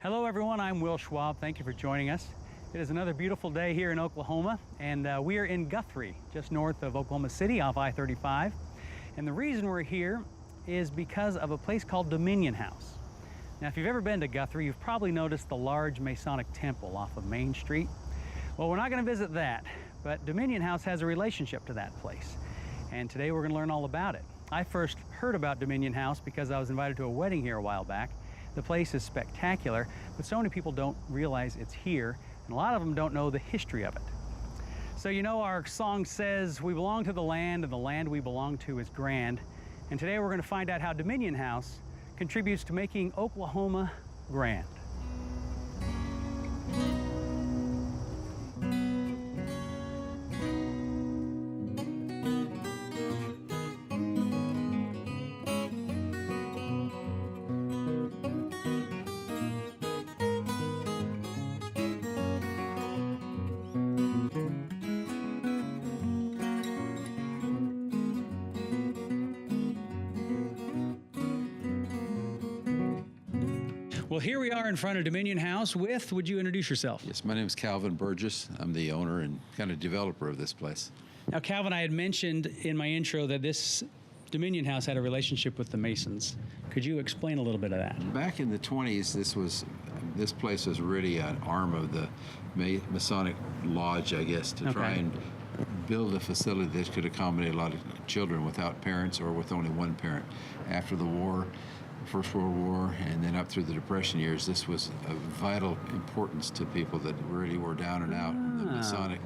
Hello everyone, I'm Will Schwab. Thank you for joining us. It is another beautiful day here in Oklahoma, and we are in Guthrie, just north of Oklahoma City off I-35. And the reason we're here is because of a place called Dominion House. Now, if you've ever been to Guthrie, you've probably noticed the large Masonic temple off of Main Street. Well, we're not going to visit that, but Dominion House has a relationship to that place. And today we're going to learn all about it. I first heard about Dominion House because I was invited to a wedding here a while back. The place is spectacular, but so many people don't realize it's here, and a lot of them don't know the history of it. So you know our song says, we belong to the land, and the land we belong to is grand. And today we're going to find out how Dominion House contributes to making Oklahoma grand. Well, here we are in front of Dominion House with, would you introduce yourself? Yes, my name is Calvin Burgess. I'm the owner and kind of developer of this place. Now, Calvin, I had mentioned in my intro that this Dominion House had a relationship with the Masons. Could you explain a little bit of that? Back in the 20s, this place was really an arm of the Masonic Lodge, I guess, to try and build a facility that could accommodate a lot of children without parents or with only one parent. After the war, First World War, and then up through the Depression years, this was of vital importance to people that really were down and out. And the Masonic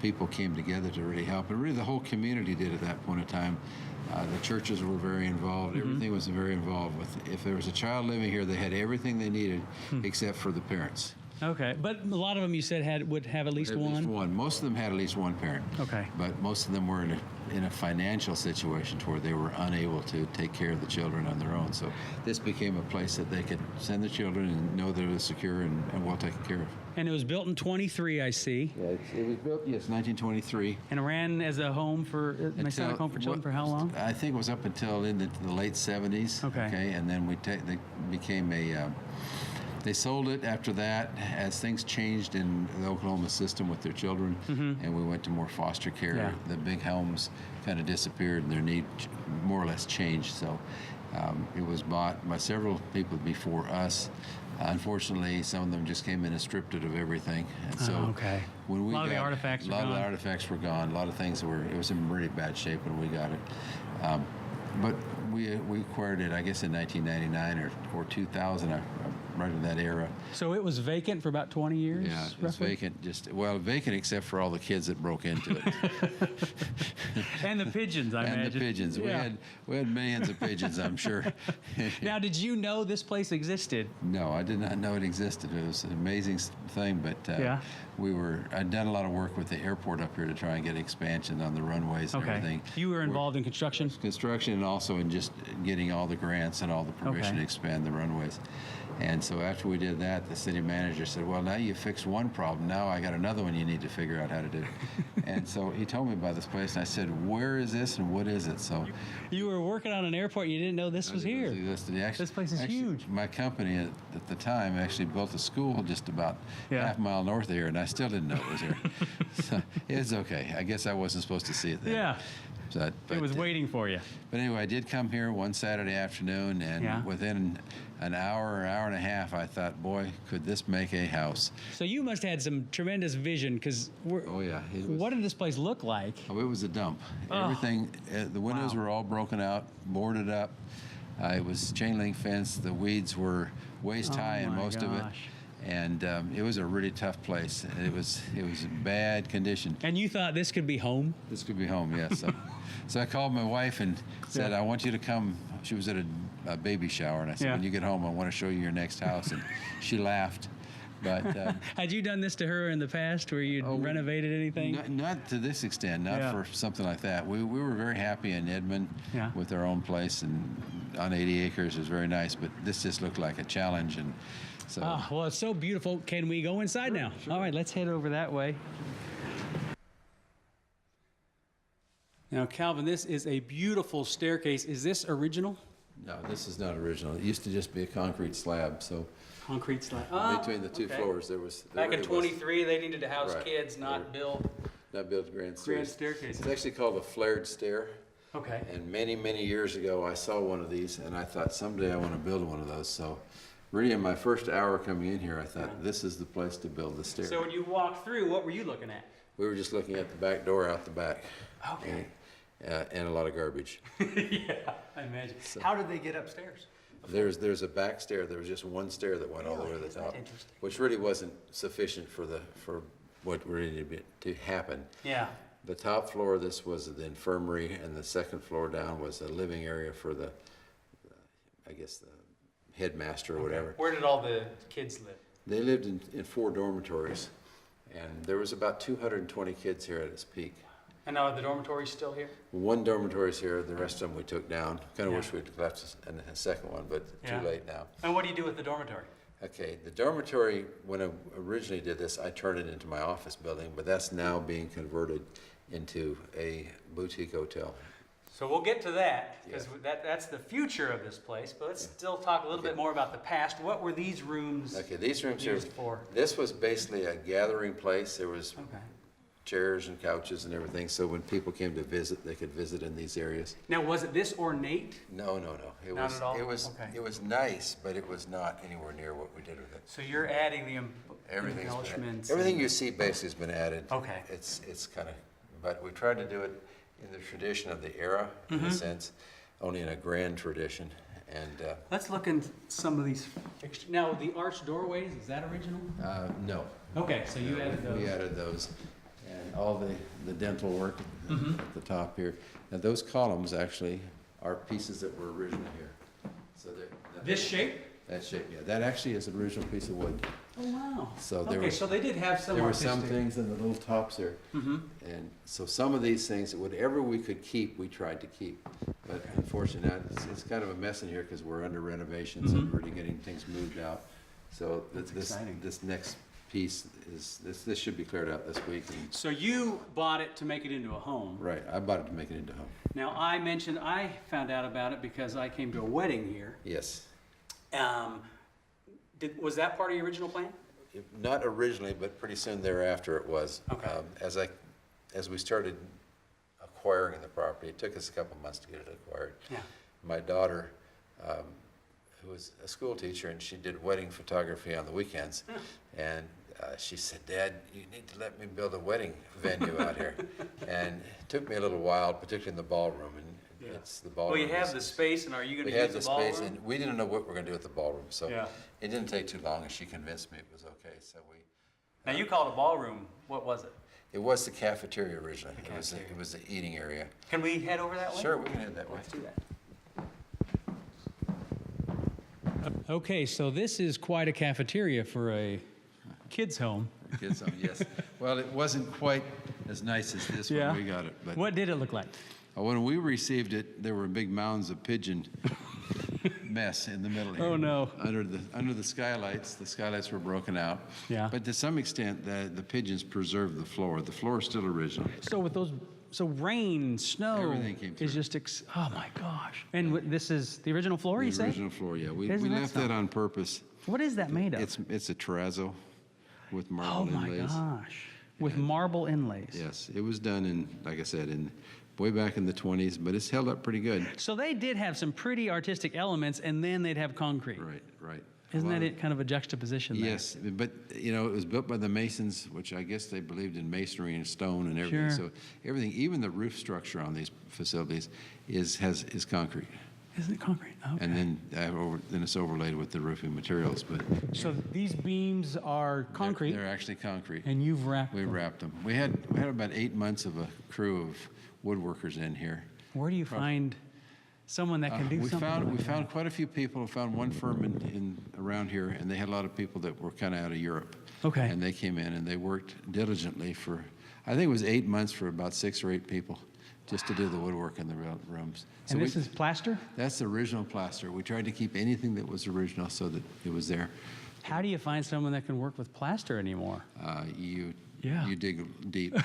people came together to really help, and really the whole community did at that point in time. The churches were very involved. Everything was very involved with. If there was a child living here, they had everything they needed except for the parents. Okay, but a lot of them you said would have at least one? At least one. Most of them had at least one parent. Okay. But most of them were in a financial situation to where they were unable to take care of the children on their own. So this became a place that they could send the children and know that it was secure and well taken care of. And it was built in 23, I see. Yeah, it was built, yes, 1923. And it ran as a home for, Masonic home for children for how long? I think it was up until in the late 70s. Okay. And then they became a... They sold it after that as things changed in the Oklahoma system with their children, and we went to more foster care. Yeah. The big homes kind of disappeared and their need more or less changed. So it was bought by several people before us. Unfortunately, some of them just came in and stripped it of everything. And so when we a lot of the artifacts were gone. A lot of the artifacts were gone. A lot of things it was in really bad shape when we got it. But we acquired it, I guess, in 1999 or 2000, right in that era. So it was vacant for about 20 years? Yeah, it was vacant. Vacant except for all the kids that broke into it. And the pigeons, I imagine. And the pigeons. Yeah. We had millions of pigeons, I'm sure. Now, did you know this place existed? No, I did not know it existed. It was an amazing thing, but I'd done a lot of work with the airport up here to try and get expansion on the runways and everything. You were involved in construction? Construction, and also in just getting all the grants and all the permission to expand the runways. And so after we did that, the city manager said, well, now you fixed one problem. Now I got another one you need to figure out how to do. And so he told me about this place, and I said, where is this and what is it? So you were working on an airport, and you didn't know this was here. This place is huge. My company at the time actually built a school just about half a mile north of here, and I still didn't know it was here. So it's okay. I guess I wasn't supposed to see it then. Yeah. But it was waiting for you. But anyway, I did come here one Saturday afternoon, and within an hour and a half, I thought, boy, could this make a house. So you must have had some tremendous vision, because what did this place look like? Oh, it was a dump. Everything, the windows were all broken out, boarded up. It was chain link fence. The weeds were waist high in most of it. And it was a really tough place. It was in bad condition. And you thought this could be home? This could be home, yes. So I called my wife and said, I want you to come. She was at a baby shower, and I said, when you get home, I want to show you your next house. And she laughed. But had you done this to her in the past, where you'd renovated anything? Not to this extent, not for something like that. We were very happy in Edmond with our own place, and on 80 acres. It was very nice, but this just looked like a challenge. And so, well, it's so beautiful. Can we go inside now? Sure. All right, let's head over that way. Now, Calvin, this is a beautiful staircase. Is this original? No, this is not original. It used to just be a concrete slab, so Concrete slab. between the two okay. floors, there was... Back in really was 23, they needed to house Right. kids, not build not built grand grand stairs. staircases. It's actually called a flared stair. Okay. And many, many years ago, I saw one of these, and I thought someday I want to build one of those. So, really, in my first hour coming in here, I thought this is the place to build the stair. So when you walked through, what were you looking at? We were just looking at the back door out the back. Okay. And a lot of garbage. Yeah, I imagine. How did they get upstairs? There's a back stair. There was just one stair that went all the way to the Isn't that top, interesting? which really wasn't sufficient for what really needed to happen. Yeah. The top floor, this was the infirmary, and the second floor down was a living area for the, I guess, the headmaster or whatever. Where did all the kids live? They lived in 4 dormitories, and there was about 220 kids here at its peak. And now are the dormitories still here? 1 dormitory's here, the rest of them we took down. Kind of Yeah. wish we'd left a second one, but Yeah. too late now. And what do you do with the dormitory? Okay, the dormitory, when I originally did this, I turned it into my office building, but that's now being converted into a boutique hotel. So we'll get to that, because that's the future of this place, but let's still talk a little bit more about the past. What were these rooms Okay, these rooms here, used for? this was basically a gathering place. There was Okay. chairs and couches and everything, so when people came to visit, they could visit in these areas. Now, was it this ornate? No. It Not was, at all? It was, Okay. it was nice, but it was not anywhere near what we did with it. So you're adding the Everything's embellishments. everything you see basically has been added. Okay. It's kind of, but we tried to do it in the tradition of the era, in Mm-hmm. a sense, only in a grand tradition. And Let's look into some of these fixtures. Now, the arched doorways, is that original? no, Okay, so you added those. we added those, and all the dental work Mm-hmm. at the top here. Now those columns actually are pieces that were original here. So This shape? that shape, yeah, that actually is an original piece of wood. Oh, wow. So there Okay, was- so they did have some There were artistic. some things in the little tops there. Mm-hmm. And so some of these things, whatever we could keep, we tried to keep. But unfortunately, now it's kind of a mess in here because we're under renovations and really getting things moved out. So exciting. this next piece is, this should be cleared out this week. And- So you bought it to make it into a home. Right, I bought it to make it into a home. Now, I found out about it because I came to a wedding here. Yes. Was that part of your original plan? Not originally, but pretty soon thereafter it was. Okay. As we started acquiring the property, it took us a couple months to get it acquired. Yeah. My daughter, who was a school teacher, and she did wedding photography on the weekends, and she said, "Dad, you need to let me build a wedding venue out here." And it took me a little while, particularly in the ballroom, and it's the ballroom. Well, you have is- the space, and are you going we to had use the the space, ballroom? and we didn't know what we were going to do with the ballroom, so Yeah. it didn't take too long, and she convinced me it was okay. So Now, you called a ballroom. What was it? it was the cafeteria originally. The It was the eating area. Can we head over that way? Sure, we can head that way. Let's do that. Okay, so this is quite a cafeteria for a kid's home. Kids, yes. Well, it wasn't quite as nice as this Yeah. when we got it, but What did it look like? when we received it, there were big mounds of pigeon mess in the middle here. Oh, no. Under the skylights were broken out. Yeah. But to some extent, the pigeons preserved the floor. The floor is still original. So with those, so rain, snow Everything came is through. just, oh my gosh. And this is the original floor, you The say? original floor, yeah. We Isn't that left that something? on purpose. What is that made of? It's a terrazzo with Oh marble my inlays. gosh. With marble inlays. Yes, it was done in, like I said, way back in the 20s, but it's held up pretty good. So they did have some pretty artistic elements, and then they'd have concrete. Right. Isn't that it, kind of a juxtaposition there? Yes, but it was built by the Masons, which I guess they believed in masonry and stone and everything. Sure. So everything, even the roof structure on these facilities is concrete. Isn't it concrete? Okay. And then it's overlaid with the roofing materials, but So these beams are concrete, they're actually concrete. and you've wrapped We them. wrapped them. We had about 8 months of a crew of woodworkers in here. Where do you find someone that can do We something like found that? quite a few people. We found one firm in around here, and they had a lot of people that were kind of out of Europe. Okay. And they came in and they worked diligently for, I think it was 8 months for about 6 or 8 people, just to do the woodwork in the rooms. So And this is plaster? that's the original plaster. We tried to keep anything that was original so that it was there. How do you find someone that can work with plaster anymore? You Yeah. you dig deep.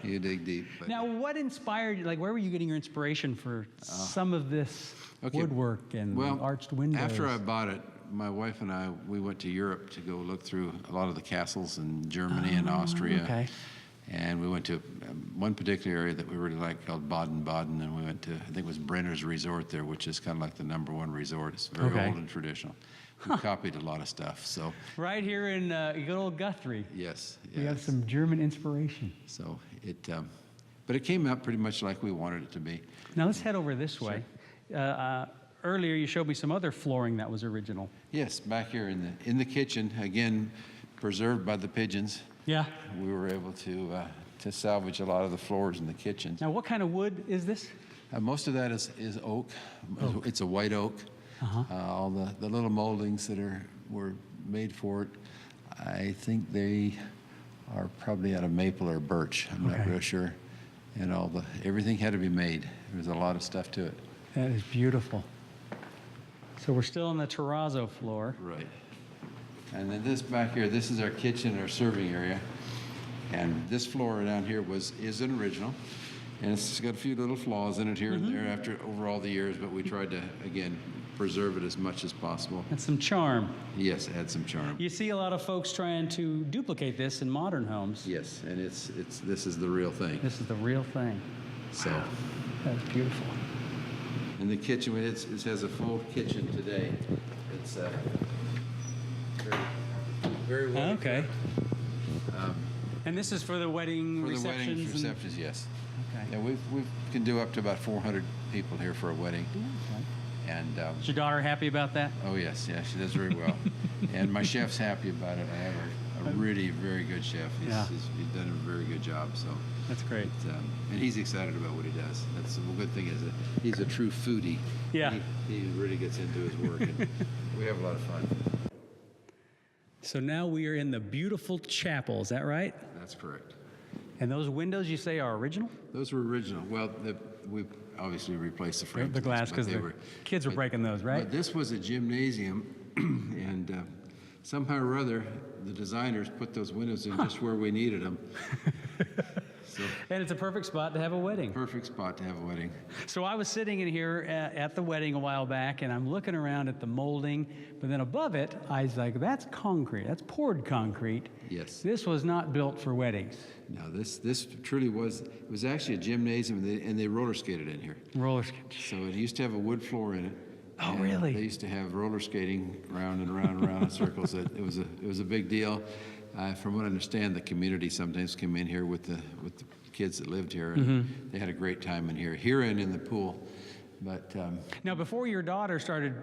You dig deep. But Now, what inspired you? Like, where were you getting your inspiration for some of this woodwork and arched windows? After I bought it, my wife and I, we went to Europe to go look through a lot of the castles in Germany and Austria. Okay. And we went to one particular area that we really liked called Baden-Baden, and we went to, I think it was Brenner's Resort there, which is kind of like the #1 resort. It's very old and traditional. We copied a lot of stuff, so. Right here in good old Guthrie. Yes. We have some German inspiration. So but it came out pretty much like we wanted it to be. Now let's head over this way. Earlier you showed me some other flooring that was original. Yes, back here in the kitchen, again, preserved by the pigeons. Yeah. We were able to salvage a lot of the floors in the kitchen. Now what kind of wood is this? Most of that is oak. It's a white oak. All the little moldings that were made for it, I think they are probably out of maple or birch. I'm not real sure. And everything had to be made. There was a lot of stuff to it. That is beautiful. So we're still on the terrazzo floor. Right. And then this back here, this is our kitchen, our serving area. And this floor down here is an original. And it's got a few little flaws in it here and there over all the years, but we tried to, again, preserve it as much as possible. And some charm. Yes, add some charm. You see a lot of folks trying to duplicate this in modern homes. Yes, and this is the real thing. This is the real thing. So. Wow. That's beautiful. In the kitchen, it has a full kitchen today. It's very well. Okay. And this is for the wedding receptions? For the wedding receptions, yes. Okay. Yeah, we can do up to about 400 people here for a wedding. Okay. And is your daughter happy about that? Oh yes, yeah, she does very well. And my chef's happy about it. I have a really very good chef. He's done a very good job. So that's great. And he's excited about what he does. That's the good thing is that he's a true foodie. Yeah. He really gets into his work, and we have a lot of fun. So now we are in the beautiful chapel. Is that right? That's correct. And those windows you say are original? Those were original. Well, we obviously replaced the frames. The glass, because the kids were breaking those, right? But this was a gymnasium, and somehow or other, the designers put those windows in just where we needed them. And it's a perfect spot to have a wedding. Perfect spot to have a wedding. So I was sitting in here at the wedding a while back, and I'm looking around at the molding, but then above it, I was like, that's concrete. That's poured concrete. Yes. This was not built for weddings. No, this truly was. It was actually a gymnasium, and they roller skated in here. Roller skating. So it used to have a wood floor in it. Oh, really? They used to have roller skating round and round and round in circles. It was a big deal. From what I understand, the community sometimes came in here with the kids that lived here, and they had a great time in here and in the pool. But now, before your daughter started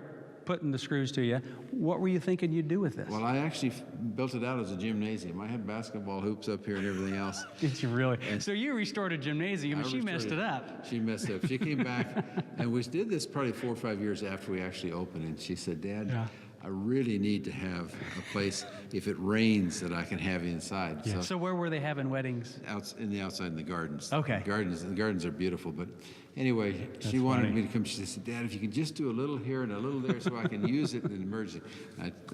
putting the screws to you, what were you thinking you'd do with this? Well, I actually built it out as a gymnasium. I had basketball hoops up here and everything else. Did you really? So you restored a gymnasium, and she messed it up. She messed it up. She came back, and we did this probably 4 or 5 years after we actually opened, and she said, Dad, I really need to have a place, if it rains, that I can have inside. Yeah. So where were they having weddings? Outside in the gardens. Okay. The gardens are beautiful, but anyway, she wanted me to come. She said, Dad, if you could just do a little here and a little there so I can use it in an emergency.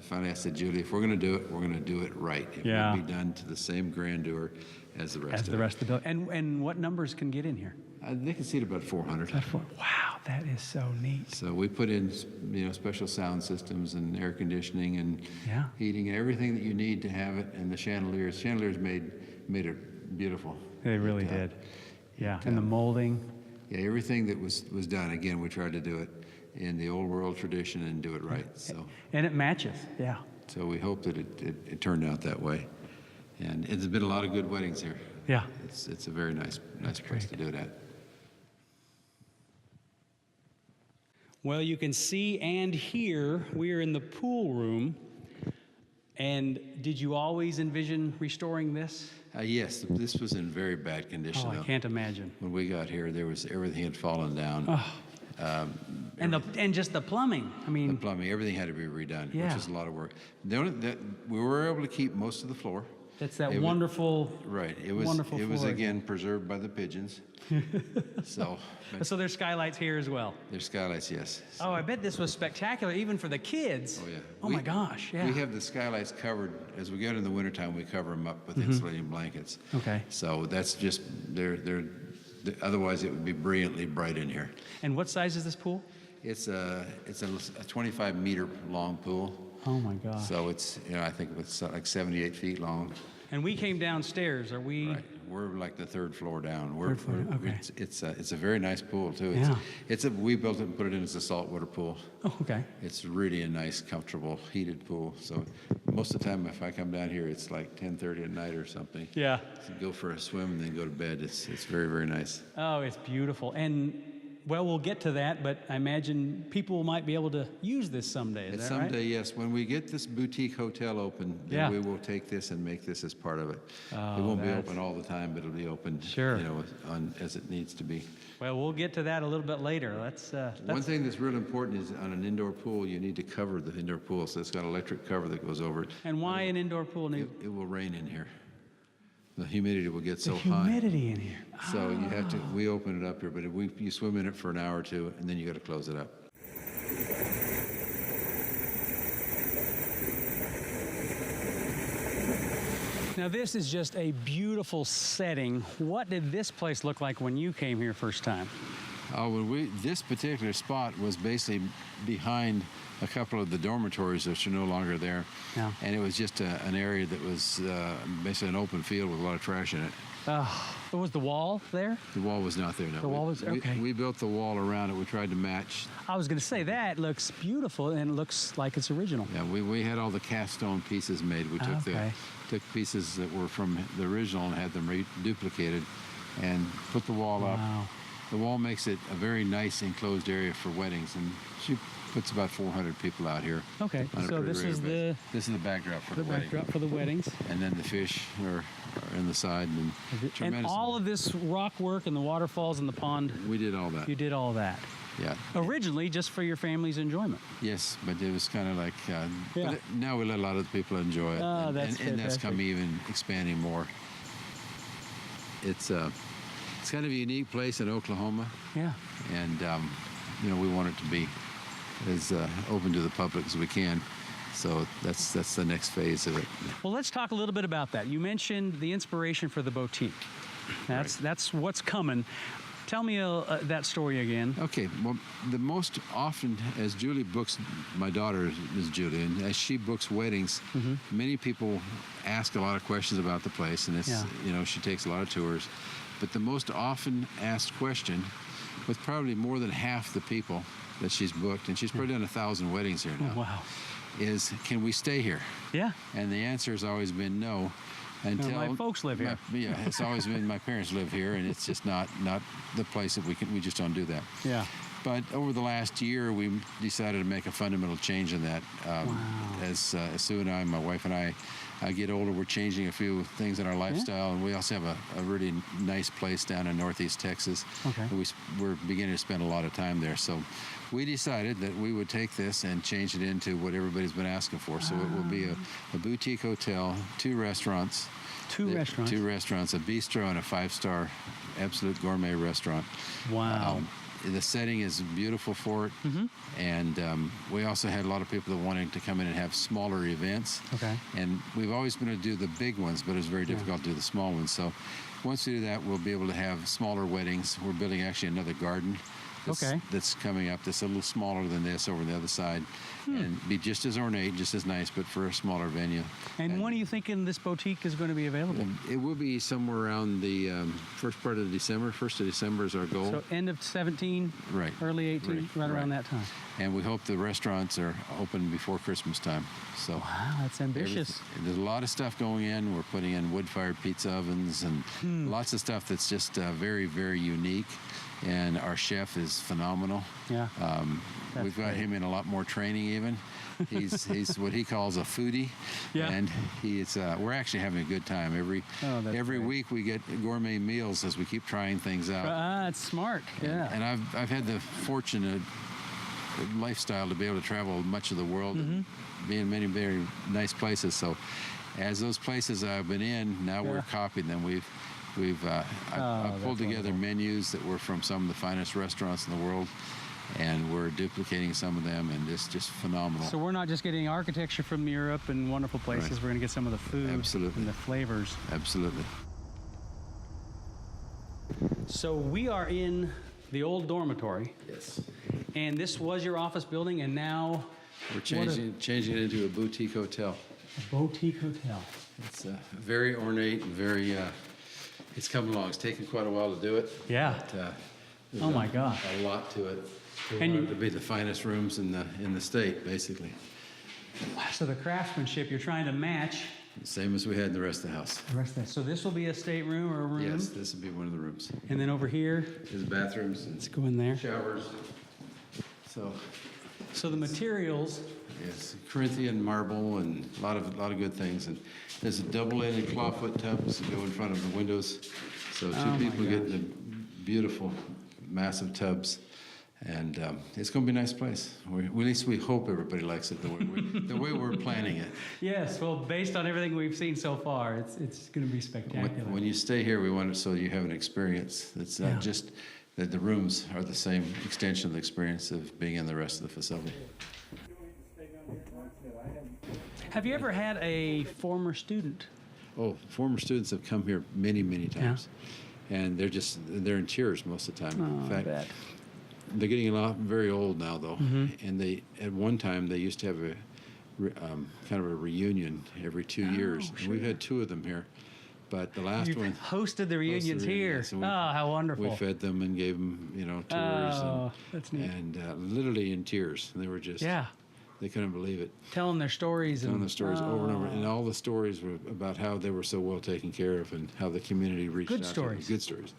Finally, I said, Julie, if we're going to do it, we're going to do it right. It will be done to the same grandeur as the rest of it. As the rest of the building. And what numbers can get in here? They can seat about 400. Wow, that is so neat. So we put in, special sound systems and air conditioning and heating and everything that you need to have it. And the chandeliers made it beautiful. They really did. Yeah, and the molding. Yeah, everything that was done. Again, we tried to do it in the old world tradition and do it right. So. And it matches. Yeah. So we hope that it turned out that way. And there's been a lot of good weddings here. Yeah. It's a very nice place to do it at. Well, you can see and hear we are in the pool room. And did you always envision restoring this? Yes, this was in very bad condition. Oh, I can't imagine. When we got here, everything had fallen down. Oh. And just the plumbing. I mean, the plumbing, everything had to be redone, which is a lot of work. We were able to keep most of the floor. It's that It wa- wonderful. Right. It Wonderful was floor again preserved by the pigeons. So but So there's skylights here as well. there's skylights, yes. Oh, I bet this was spectacular, even for the kids. Oh, yeah. Oh, my gosh, yeah. We have the skylights covered. As we get in the wintertime, we cover them up with insulating blankets. Okay. So that's just, otherwise it would be brilliantly bright in here. And what size is this pool? It's a 25-meter long pool. Oh, my gosh. So it's, I think it's like 78 feet long. And we came downstairs. Are we? Right. We're like the third floor down. Third floor, okay. It's a very nice pool too. Yeah. We built it and put it in as a saltwater pool. Oh, okay. It's really a nice, comfortable, heated pool. So most of the time, if I come down here, it's like 10:30 at night or something. Yeah. So go for a swim and then go to bed. It's very, very nice. Oh, it's beautiful. And, well, we'll get to that, but I imagine people might be able to use this someday. Is And that someday, right? yes, when we get this boutique hotel open, then Yeah. we will take this and make this as part of it. Oh, It won't be that's- open all the time, but it'll be open, Sure. as it needs to be. Well, we'll get to that a little bit later. One thing that's real important is on an indoor pool, you need to cover the indoor pool. So it's got an electric cover that goes over it. And why an indoor pool? It will rain in here. The humidity will get so The high. humidity in here. So you have to, we open it up here, but you swim in it for an hour or two, and then you got to close it up. Now, this is just a beautiful setting. What did this place look like when you came here first time? This particular spot was basically behind a couple of the dormitories which are no longer there. Yeah. And it was just an area that was basically an open field with a lot of trash in it. Was the wall there? The wall was not there, no. The wall was- okay. We built the wall around it. We tried to match. I was going to say that looks beautiful and it looks like it's original. Yeah, we had all the cast stone pieces made. We took Okay. took pieces that were from the original and had them duplicated and put the wall up. Wow. The wall makes it a very nice enclosed area for weddings, and she puts about 400 people out here. Okay, on a so pretty this regular is basis. This is the backdrop for the wedding. backdrop for the weddings. And then the fish are in the side. And And tremendous. all of this rock work and the waterfalls and the pond, We did all that. you did all that. Yeah. Originally, just for your family's enjoyment. Yes, but it was kind of like, Yeah. but now we let a lot of the people enjoy it. Oh, and, that's and that's fantastic. come even expanding more. It's kind of a unique place in Oklahoma, Yeah. and we want it to be as open to the public as we can. So that's the next phase of it. Well, let's talk a little bit about that. You mentioned the inspiration for the boutique. That's what's coming. Tell me that story again. Okay, well, the most often, as Julie books, my daughter is Julie, and as she books weddings, many people ask a lot of questions about the place, and it's, she takes a lot of tours. But the most often asked question, with probably more than half the people that she's booked, and she's probably done 1,000 weddings here now, Wow. is, can we stay here? Yeah. And the answer has always been no. Until my folks live here. Yeah, it's always been my parents live here, and it's just not the place that we just don't do that. Yeah. But over the last year, we decided to make a fundamental change in that. As Sue and I, my wife and I, get older, we're changing a few things in our lifestyle, and we also have a really nice place down in Northeast Texas. Okay. And we're beginning to spend a lot of time there. So we decided that we would take this and change it into what everybody's been asking for. So it will be a boutique hotel, 2 restaurants. Two restaurants. 2 restaurants, a bistro and a 5-star absolute gourmet restaurant. Wow. The setting is beautiful for it, and we also had a lot of people that wanted to come in and have smaller events. Okay. And we've always been able to do the big ones, but it's very difficult to do the small ones. So once we do that, we'll be able to have smaller weddings. We're building actually another garden that's coming up that's a little smaller than this over on the other side, and be just as ornate, just as nice, but for a smaller venue. And when are you thinking this boutique is going to be available? It will be somewhere around the first part of December. 1st of December is our goal. So end of 17, Right. early 18, right around that time. And we hope the restaurants are open before Christmas time. So Wow, that's ambitious. there's a lot of stuff going in. We're putting in wood-fired pizza ovens and lots of stuff that's just very, very unique. And our chef is phenomenal. Yeah. We've got him in a lot more training even. He's what he calls a foodie. Yeah. And we're actually having a good time. Every great. week we get gourmet meals as we keep trying things out. It's smart. Yeah. And I've had the fortunate lifestyle to be able to travel much of the world and be in many very nice places. So as those places I've been in, now we're copying them. I've pulled together menus that were from some of the finest restaurants in the world, and we're duplicating some of them, and it's just phenomenal. So we're not just getting architecture from Europe and wonderful places. Right. We're going to get some of the food Absolutely. and the flavors. Absolutely. So we are in the old dormitory, Yes. and this was your office building, and now We're changing it into a boutique hotel. a boutique hotel. It's very ornate and very. It's come along. It's taken quite a while to do it. Yeah. But, there's Oh my God. A lot to it. We And want you- it to be the finest rooms in the state, basically. So the craftsmanship you're trying to match Same as we had in the rest of the house. the rest of that. So this will be a stateroom or a room. Yes, this would be one of the rooms. And then over here, There's bathrooms and let's go in there. showers. So, So the materials, yes, Corinthian marble and a lot of good things. And there's a double-ended clawfoot tubs that go in front of the windows, so Oh two my people get gosh. in the beautiful, massive tubs. And it's going to be a nice place. At least we hope everybody likes it the way we're planning it. yes, well, based on everything we've seen so far, it's going to be spectacular. When you stay here, we want it so you have an experience. It's not just that the rooms are the same extension of the experience of being in the rest of the facility. Have you ever had a former student? Oh, former students have come here many, many times. And they're in tears most of the time. Oh, In fact, I bet. they're getting very old now, though. And at one time, they used to have kind of a reunion every 2 years. And we've had 2 of them here. But the last You've one. hosted the reunions here. yes, and Oh, how wonderful. We fed them and gave them, tours. Oh, that's neat. And literally in tears. They were just, Yeah, they couldn't believe it. telling their stories. Telling and, the stories over and over. Oh. And all the stories were about how they were so well taken care of and how the community reached Good out stories. to them. Good stories.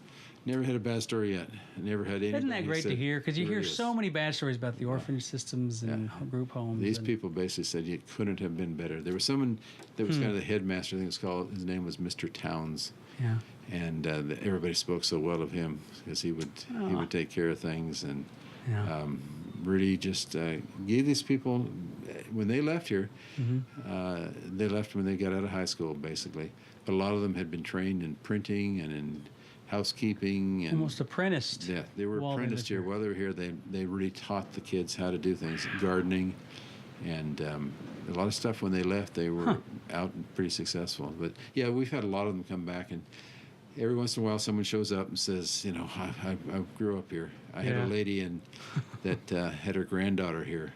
Never had a bad story yet. Never had any. Isn't that great to hear? Because you hear so many bad stories about the orphanage systems and group homes. These and- people basically said it couldn't have been better. There was someone that was kind of the headmaster. I think his name was Mr. Towns. Yeah. And everybody spoke so well of him because he would take care of things and Yeah. really just gave these people when they left here. They left when they got out of high school, basically. But a lot of them had been trained in printing and in housekeeping and Almost apprenticed. yeah, they were while they apprenticed lived here. While they were here, they really taught the kids how to do things, gardening, and a lot of stuff. When they left, they were out and pretty successful. But yeah, we've had a lot of them come back, and every once in a while, someone shows up and says, I grew up here. I had Yeah. a lady that had her granddaughter here.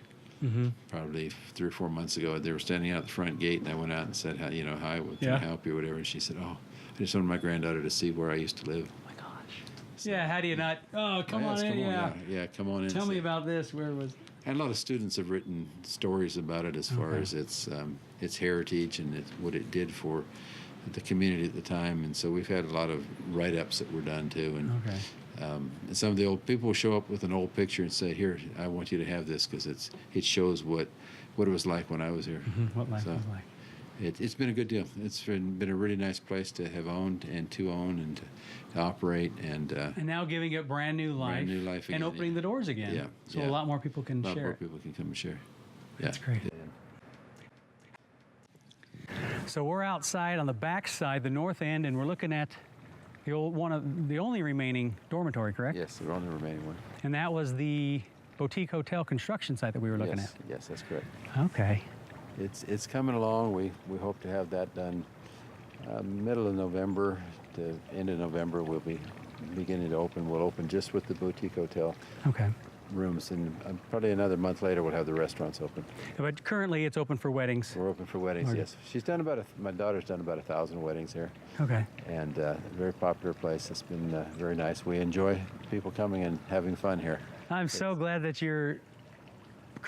Probably 3 or 4 months ago. They were standing out at the front gate, and I went out and said, hi, can I help you, whatever. And she said, I just wanted my granddaughter to see where I used to live. Oh my gosh. Yeah, how do you not? Oh, come on Yes, in. yeah, come on in. Tell and me see. about this. Where was? And a lot of students have written stories about it as far as its heritage and what it did for the community at the time. And so we've had a lot of write-ups that were done too. And, Okay. and some of the old people will show up with an old picture and say, "Here, I want you to have this because it shows what it was like when I was here." What life So was like. It's been a good deal. It's been a really nice place to have owned and to own and to operate and. And now giving it brand new life. Brand new life And again, opening yeah. the doors again. Yeah, So yeah. a lot more people can A lot share more it. people can come and share. That's Yeah. great. Yeah. So we're outside on the back side, the north end, and we're looking at the only remaining dormitory, correct? Yes, the only remaining one. And that was the boutique hotel construction site that we were looking Yes, yes, that's correct. at. Okay. It's coming along. We hope to have that done middle of November to end of November. We'll be beginning to open. We'll open just with the boutique hotel Okay. rooms, and probably another month later we'll have the restaurants open. But currently it's open for weddings. We're open for weddings. Okay. Yes, she's done my daughter's done about 1,000 weddings here, Okay. and a very popular place. It's been very nice. We enjoy people coming and having fun here. I'm so glad that you're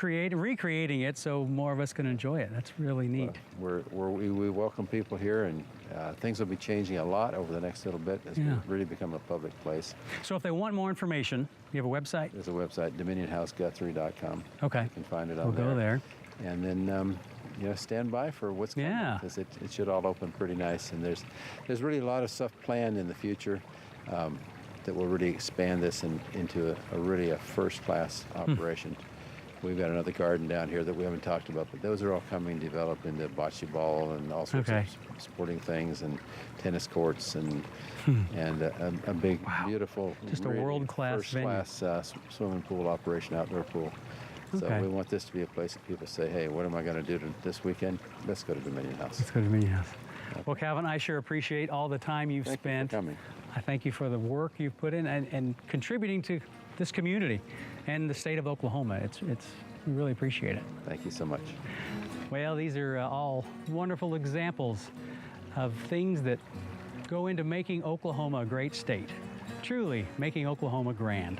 recreating it so more of us can enjoy it. That's really neat. We welcome people here, and things will be changing a lot over the next little bit as Yeah. we really become a public place. So if they want more information, you have a website? There's a website, DominionHouseGuthrie.com. Okay. You can find it on We'll there. go there. And then, stand by for what's coming. Yeah. Because it should all open pretty nice. And there's really a lot of stuff planned in the future that will really expand this into a really first-class operation. We've got another garden down here that we haven't talked about, but those are all coming developed into bocce ball and all sorts of sporting things, and tennis courts, and a big, beautiful, just a world-class first-class swimming pool operation, outdoor pool. So we want this to be a place that people say, hey, what am I going to do this weekend? Let's go to Dominion House. Let's go to Dominion House. Well, Calvin, I sure appreciate all the time you've spent. Thank you for coming. I thank you for the work you've put in and contributing to this community and the state of Oklahoma. We really appreciate it. Thank you so much. Well, these are all wonderful examples of things that go into making Oklahoma a great state. Truly making Oklahoma grand.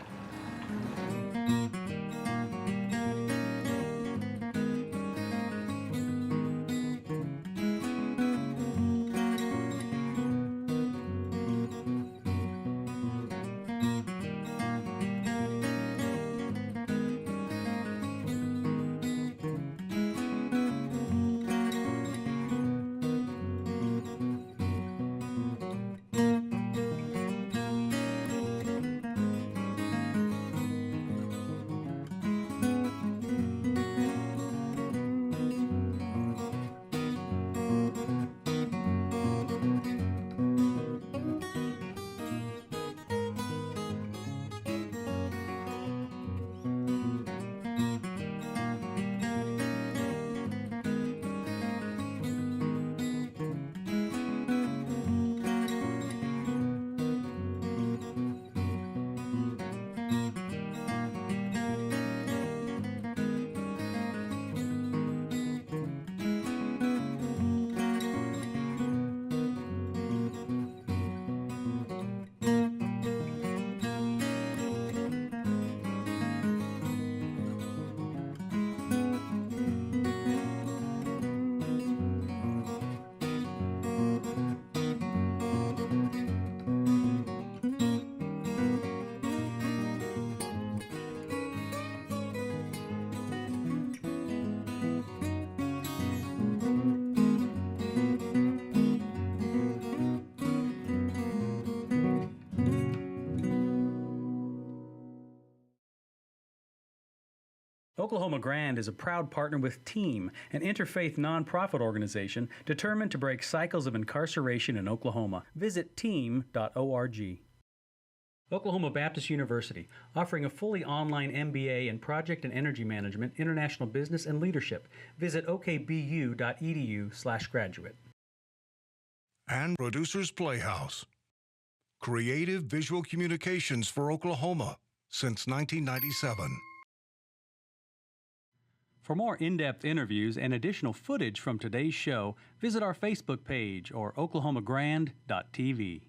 Oklahoma Grand is a proud partner with TEAM, an interfaith nonprofit organization determined to break cycles of incarceration in Oklahoma. Visit team.org. Oklahoma Baptist University, offering a fully online MBA in Project and Energy Management, International Business and Leadership. Visit okbu.edu/graduate. And Producers Playhouse, creative visual communications for Oklahoma since 1997. For more in-depth interviews and additional footage from today's show, visit our Facebook page or oklahomagrand.tv.